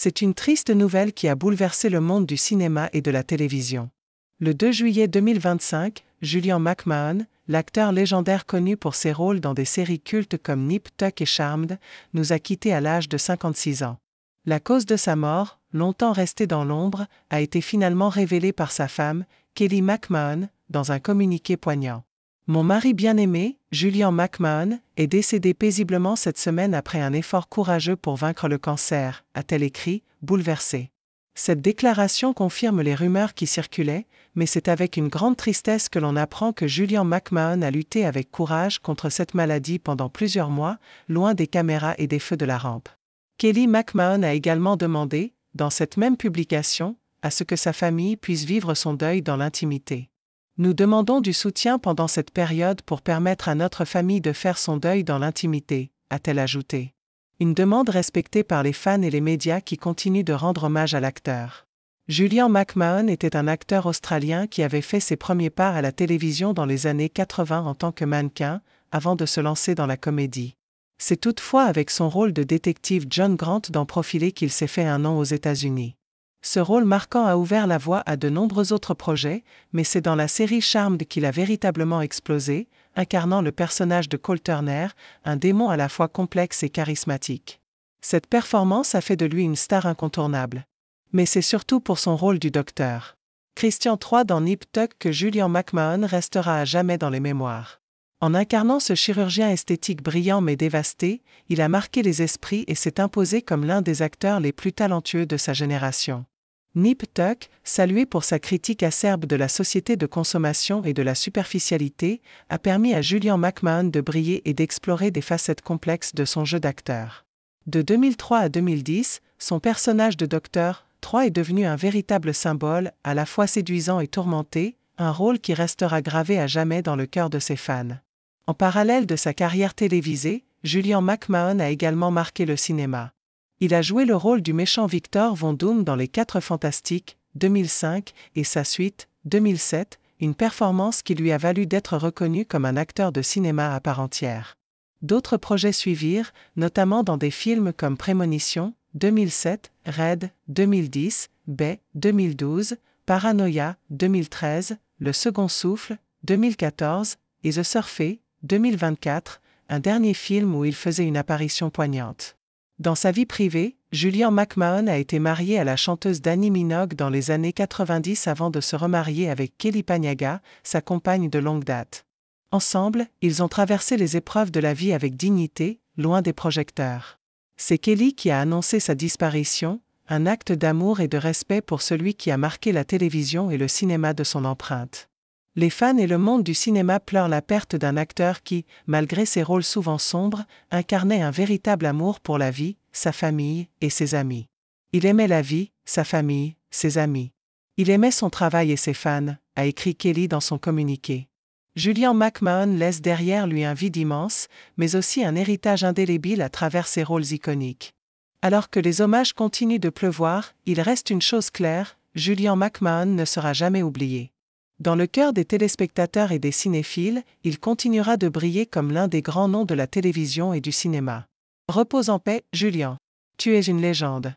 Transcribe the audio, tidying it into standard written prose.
C'est une triste nouvelle qui a bouleversé le monde du cinéma et de la télévision. Le 2 juillet 2025, Julian McMahon, l'acteur légendaire connu pour ses rôles dans des séries cultes comme Nip Tuck et Charmed, nous a quittés à l'âge de 56 ans. La cause de sa mort, longtemps restée dans l'ombre, a été finalement révélée par sa femme, Kelly McMahon, dans un communiqué poignant. Mon mari bien-aimé, Julian McMahon, est décédé paisiblement cette semaine après un effort courageux pour vaincre le cancer, a-t-elle écrit, bouleversée. Cette déclaration confirme les rumeurs qui circulaient, mais c'est avec une grande tristesse que l'on apprend que Julian McMahon a lutté avec courage contre cette maladie pendant plusieurs mois, loin des caméras et des feux de la rampe. Kelly McMahon a également demandé, dans cette même publication, à ce que sa famille puisse vivre son deuil dans l'intimité. Nous demandons du soutien pendant cette période pour permettre à notre famille de faire son deuil dans l'intimité, a-t-elle ajouté. Une demande respectée par les fans et les médias qui continuent de rendre hommage à l'acteur. Julian McMahon était un acteur australien qui avait fait ses premiers pas à la télévision dans les années 80 en tant que mannequin, avant de se lancer dans la comédie. C'est toutefois avec son rôle de détective John Grant dans Profilé qu'il s'est fait un nom aux États-Unis. Ce rôle marquant a ouvert la voie à de nombreux autres projets, mais c'est dans la série Charmed qu'il a véritablement explosé, incarnant le personnage de Cole Turner, un démon à la fois complexe et charismatique. Cette performance a fait de lui une star incontournable. Mais c'est surtout pour son rôle du docteur Christian III dans Nip Tuck que Julian McMahon restera à jamais dans les mémoires. En incarnant ce chirurgien esthétique brillant mais dévasté, il a marqué les esprits et s'est imposé comme l'un des acteurs les plus talentueux de sa génération. Nip Tuck, salué pour sa critique acerbe de la société de consommation et de la superficialité, a permis à Julian McMahon de briller et d'explorer des facettes complexes de son jeu d'acteur. De 2003 à 2010, son personnage de Dr. III est devenu un véritable symbole, à la fois séduisant et tourmenté, un rôle qui restera gravé à jamais dans le cœur de ses fans. En parallèle de sa carrière télévisée, Julian McMahon a également marqué le cinéma. Il a joué le rôle du méchant Victor Von Doom dans Les 4 Fantastiques, 2005, et sa suite, 2007, une performance qui lui a valu d'être reconnu comme un acteur de cinéma à part entière. D'autres projets suivirent, notamment dans des films comme Prémonition, 2007, Red, 2010, Bay, 2012, Paranoia, 2013, Le Second Souffle, 2014, et The Surfer, 2024, un dernier film où il faisait une apparition poignante. Dans sa vie privée, Julian McMahon a été marié à la chanteuse Dannii Minogue dans les années 90 avant de se remarier avec Kelly Paniagua, sa compagne de longue date. Ensemble, ils ont traversé les épreuves de la vie avec dignité, loin des projecteurs. C'est Kelly qui a annoncé sa disparition, un acte d'amour et de respect pour celui qui a marqué la télévision et le cinéma de son empreinte. Les fans et le monde du cinéma pleurent la perte d'un acteur qui, malgré ses rôles souvent sombres, incarnait un véritable amour pour la vie, sa famille et ses amis. Il aimait la vie, sa famille, ses amis. Il aimait son travail et ses fans, a écrit Kelly dans son communiqué. Julian McMahon laisse derrière lui un vide immense, mais aussi un héritage indélébile à travers ses rôles iconiques. Alors que les hommages continuent de pleuvoir, il reste une chose claire, Julian McMahon ne sera jamais oublié. Dans le cœur des téléspectateurs et des cinéphiles, il continuera de briller comme l'un des grands noms de la télévision et du cinéma. Repose en paix, Julian. Tu es une légende.